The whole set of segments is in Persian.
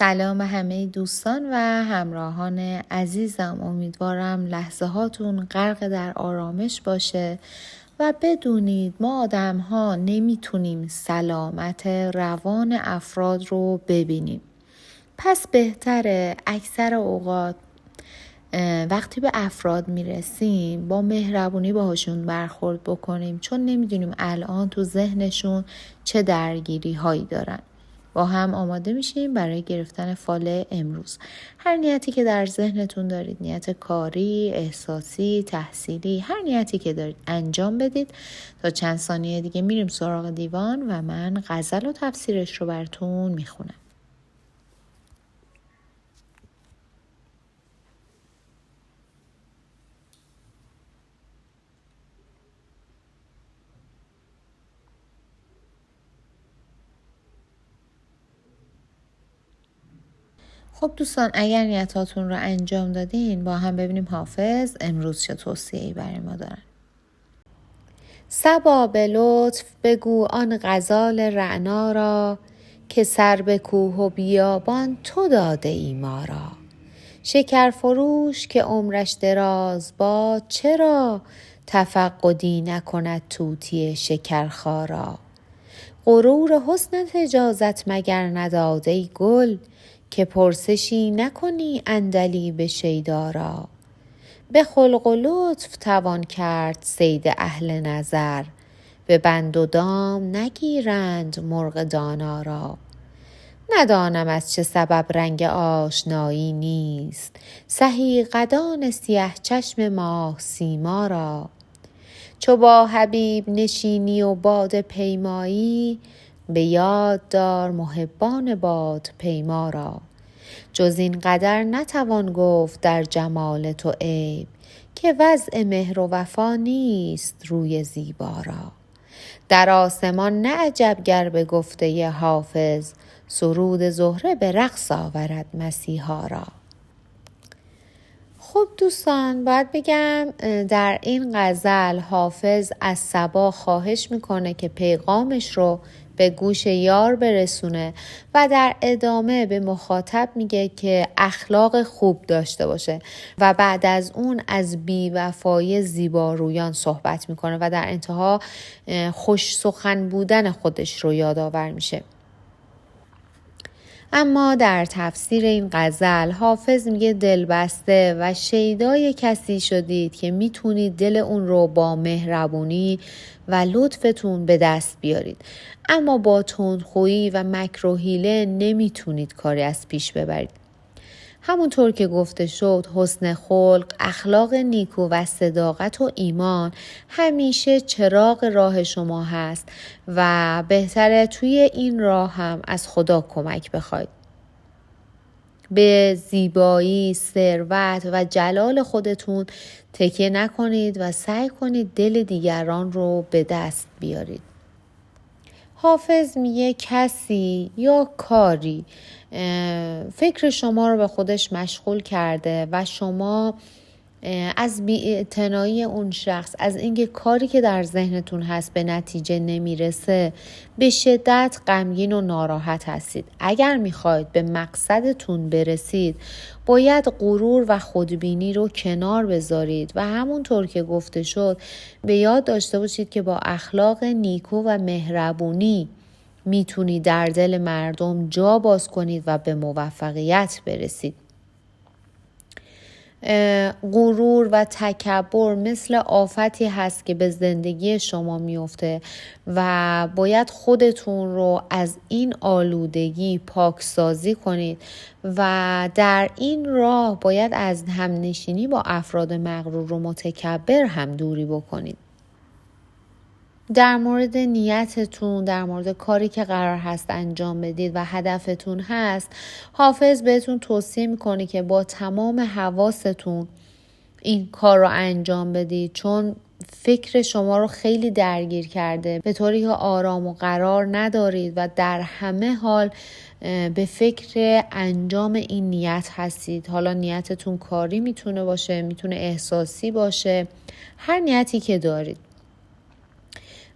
سلام همه دوستان و همراهان عزیزم. امیدوارم لحظه هاتون غرق در آرامش باشه و بدونید ما آدم ها نمیتونیم سلامت روان افراد رو ببینیم. پس بهتره اکثر اوقات وقتی به افراد میرسیم با مهربونی باهاشون برخورد بکنیم، چون نمیدونیم الان تو ذهنشون چه درگیری هایی دارن. با هم آماده میشیم برای گرفتن فال امروز. هر نیتی که در ذهنتون دارید، نیت کاری، احساسی، تحصیلی، هر نیتی که دارید انجام بدید. تا چند ثانیه دیگه میریم سراغ دیوان و من غزل و تفسیرش رو براتون میخونم. خب دوستان، اگر نیتاتون رو انجام دادین با هم ببینیم حافظ امروز چه توصیه‌ای برای ما دارن. صبا به لطف بگو آن غزال رعنا را، که سر به کوه و بیابان تو داده ای ما را. شکر فروش که عمرش دراز باد، چرا تفقدی نکند طوطی شکرخارا. غرور حسنت اجازت مگر نداد ای گل، که پرسشی نکنی عندلیب شیدا را. به خلق و لطف توان کرد صید اهل نظر، به بند و دام نگیرند مرغ دانا را. ندانم از چه سبب رنگ آشنایی نیست، سهی قدان سیه چشم ماه سیما را. چو با حبیب نشینی و باد پیمایی، به یاد دار محبان باد پیما را. جز این قدر نتوان گفت در جمال تو عیب، که وضع مهر و وفا نیست روی زیبا را. در آسمان نه عجب گر به گفته حافظ، سرود زهره به رقص آورد مسیحا را. خب دوستان، باید بگم در این غزل حافظ از صبا خواهش میکنه که پیغامش رو به گوش یار برسونه و در ادامه به مخاطب میگه که اخلاق خوب داشته باشه و بعد از اون از بی‌وفایی زیبارویان صحبت میکنه و در انتها خوش سخن بودن خودش رو یادآور میشه. اما در تفسیر این غزل حافظ میگه دلبسته و شیدای کسی شدید که میتونید دل اون رو با مهربونی و لطفتون به دست بیارید، اما با تندخویی و مکر و حیله نمیتونید کاری از پیش ببرید. همونطور که گفته شد، حسن خلق، اخلاق نیکو و صداقت و ایمان همیشه چراغ راه شما هست و بهتره توی این راه هم از خدا کمک بخواید. به زیبایی، ثروت و جلال خودتون تکیه نکنید و سعی کنید دل دیگران رو به دست بیارید. حافظ میگه کسی یا کاری فکر شما رو به خودش مشغول کرده و شما از بی‌اعتنایی اون شخص، از اینکه کاری که در ذهنتون هست به نتیجه نمیرسه، به شدت غمگین و ناراحت هستید. اگر میخواید به مقصدتون برسید، باید غرور و خودبینی رو کنار بذارید و همونطور که گفته شد به یاد داشته باشید که با اخلاق نیکو و مهربونی میتونید در دل مردم جا باز کنید و به موفقیت برسید. غرور و تکبر مثل آفتی هست که به زندگی شما میفته و باید خودتون رو از این آلودگی پاکسازی کنید و در این راه باید از همنشینی با افراد مغرور و متکبر هم دوری بکنید. در مورد نیتتون، در مورد کاری که قرار هست انجام بدید و هدفتون هست، حافظ بهتون توصیه میکنه که با تمام حواستون این کار رو انجام بدید، چون فکر شما رو خیلی درگیر کرده، به طوری که آرام و قرار ندارید و در همه حال به فکر انجام این نیت هستید. حالا نیتتون کاری میتونه باشه، میتونه احساسی باشه، هر نیتی که دارید.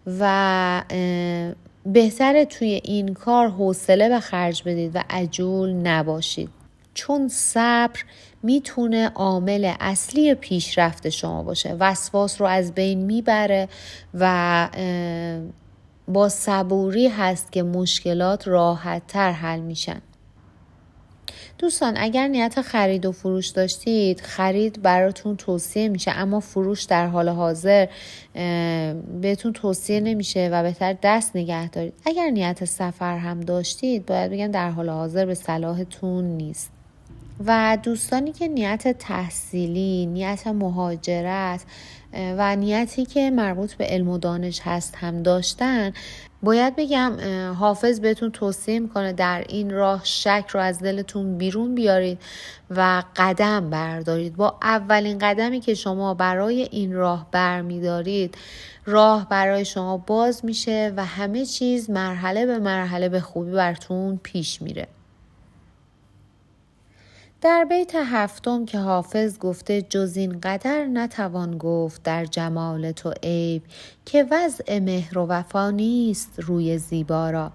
و بهتره توی این کار حوصله به خرج بدید و عجول نباشید، چون صبر میتونه عامل اصلی پیشرفت شما باشه. وسواس رو از بین میبره و با صبوری هست که مشکلات راحت تر حل میشن. دوستان اگر نیت خرید و فروش داشتید، خرید براتون توصیه میشه، اما فروش در حال حاضر بهتون توصیه نمیشه و بهتر دست نگه دارید. اگر نیت سفر هم داشتید، باید بگم در حال حاضر به صلاحتون نیست. و دوستانی که نیت تحصیلی، نیت مهاجرت و نیتی که مربوط به علم و دانش هست هم داشتن، باید بگم حافظ بهتون توصیه میکنه در این راه شک رو از دلتون بیرون بیارید و قدم بردارید. با اولین قدمی که شما برای این راه برمیدارید، راه برای شما باز میشه و همه چیز مرحله به مرحله به خوبی براتون پیش میره. در بیت 7 که حافظ گفته جز این قدر نتوان گفت در جمال تو عیب، که وضع مهر و وفا نیست روی زیبا را.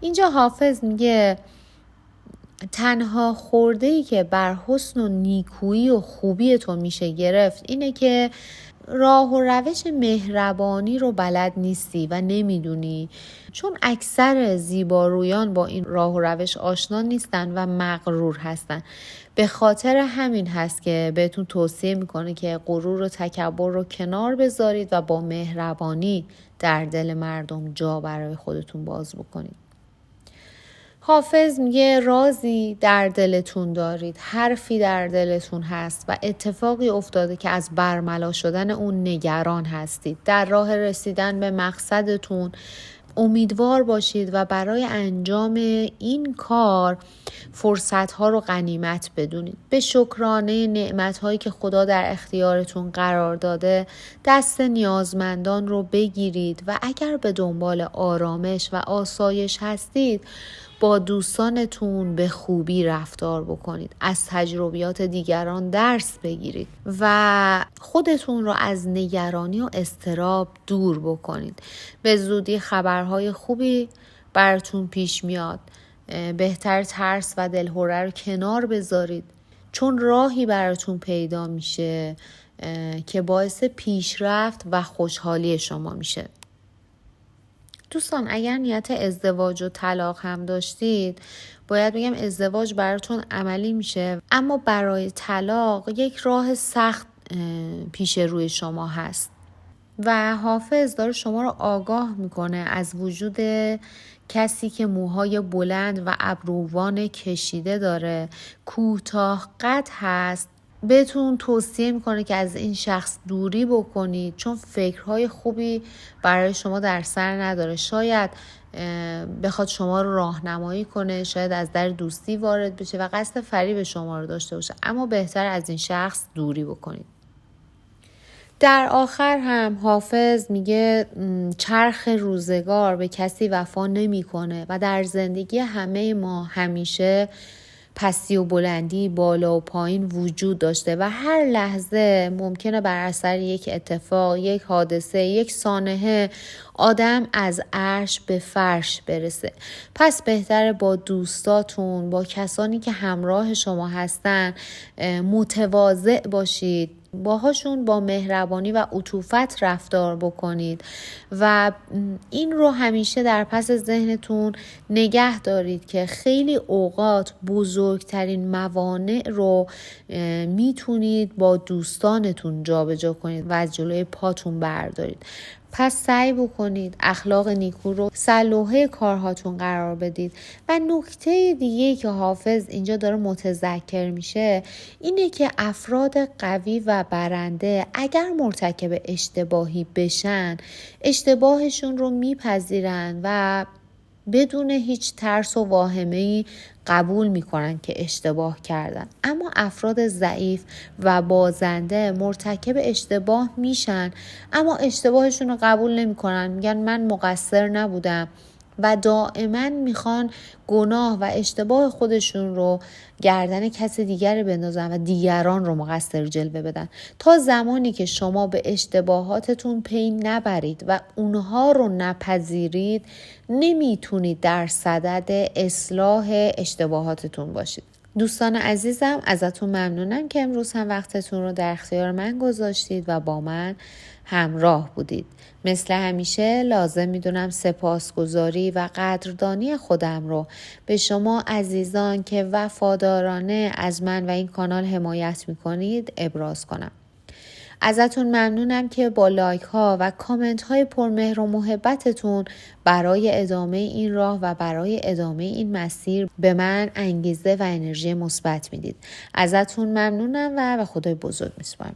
اینجا حافظ میگه تنها خورده‌ای که بر حسن و نیکویی و خوبی تو میشه گرفت اینه که راه و روش مهربانی رو بلد نیستی و نمیدونی، چون اکثر زیبارویان با این راه و روش آشنا نیستن و مغرور هستن. به خاطر همین هست که بهتون توصیه میکنه که غرور و تکبر رو کنار بذارید و با مهربانی در دل مردم جا برای خودتون باز بکنید. حافظ میگه رازی در دلتون دارید، حرفی در دلتون هست و اتفاقی افتاده که از برملا شدن اون نگران هستید. در راه رسیدن به مقصدتون امیدوار باشید و برای انجام این کار فرصت‌ها رو غنیمت بدونید. به شکرانه نعمت‌هایی که خدا در اختیارتون قرار داده دست نیازمندان رو بگیرید و اگر به دنبال آرامش و آسایش هستید، با دوستانتون به خوبی رفتار بکنید، از تجربیات دیگران درس بگیرید و خودتون رو از نگرانی و اضطراب دور بکنید. به زودی خبرهای خوبی براتون پیش میاد. بهتر ترس و دلهره رو کنار بذارید، چون راهی براتون پیدا میشه که باعث پیشرفت و خوشحالی شما میشه. دوستان اگر نیت ازدواج و طلاق هم داشتید، باید بگم ازدواج براتون عملی میشه، اما برای طلاق یک راه سخت پیش روی شما هست و حافظ داره شما رو آگاه میکنه از وجود کسی که موهای بلند و ابروان کشیده داره، کوتاه قد هست. بهتون توصیه میکنه که از این شخص دوری بکنید، چون فکرهای خوبی برای شما در سر نداره. شاید بخواد شما رو راهنمایی کنه، شاید از در دوستی وارد بشه و قصد فریب شما رو داشته باشه، اما بهتر از این شخص دوری بکنید. در آخر هم حافظ میگه چرخ روزگار به کسی وفا نمیکنه و در زندگی همه ما همیشه پستی و بلندی، بالا و پایین وجود داشته و هر لحظه ممکنه بر اثر یک اتفاق، یک حادثه، یک سانحه آدم از عرش به فرش برسه. پس بهتره با دوستاتون، با کسانی که همراه شما هستن متواضع باشید، باهاشون با مهربانی و عطوفت رفتار بکنید و این رو همیشه در پس ذهنتون نگه دارید که خیلی اوقات بزرگترین موانع رو میتونید با دوستانتون جابجا کنید و از جلوی پاتون بردارید. پس سعی بکنید اخلاق نیکو رو سلوحه کارهاتون قرار بدید. و نکته دیگه که حافظ اینجا داره متذکر میشه اینه که افراد قوی و برنده اگر مرتکب اشتباهی بشن، اشتباهشون رو میپذیرن و بدون هیچ ترس و واهمه‌ای قبول میکنن که اشتباه کردن. اما افراد ضعیف و بازنده مرتکب اشتباه میشن اما اشتباهشون رو قبول نمیکنن، میگن من مقصر نبودم و دائما میخوان گناه و اشتباه خودشون رو گردن کس دیگر بندازن و دیگران رو مقصر جلوه بدن. تا زمانی که شما به اشتباهاتتون پی نبرید و اونها رو نپذیرید، نمیتونید در صدد اصلاح اشتباهاتتون باشید. دوستان عزیزم، ازتون ممنونم که امروز هم وقتتون رو در اختیار من گذاشتید و با من همراه بودید. مثل همیشه لازم میدونم سپاسگزاری و قدردانی خودم رو به شما عزیزان که وفادارانه از من و این کانال حمایت میکنید ابراز کنم. ازتون ممنونم که با لایک ها و کامنت های پرمهر و محبتتون برای ادامه این راه و برای ادامه این مسیر به من انگیزه و انرژی مثبت میدید. ازتون ممنونم و به خدای بزرگ میسپارم.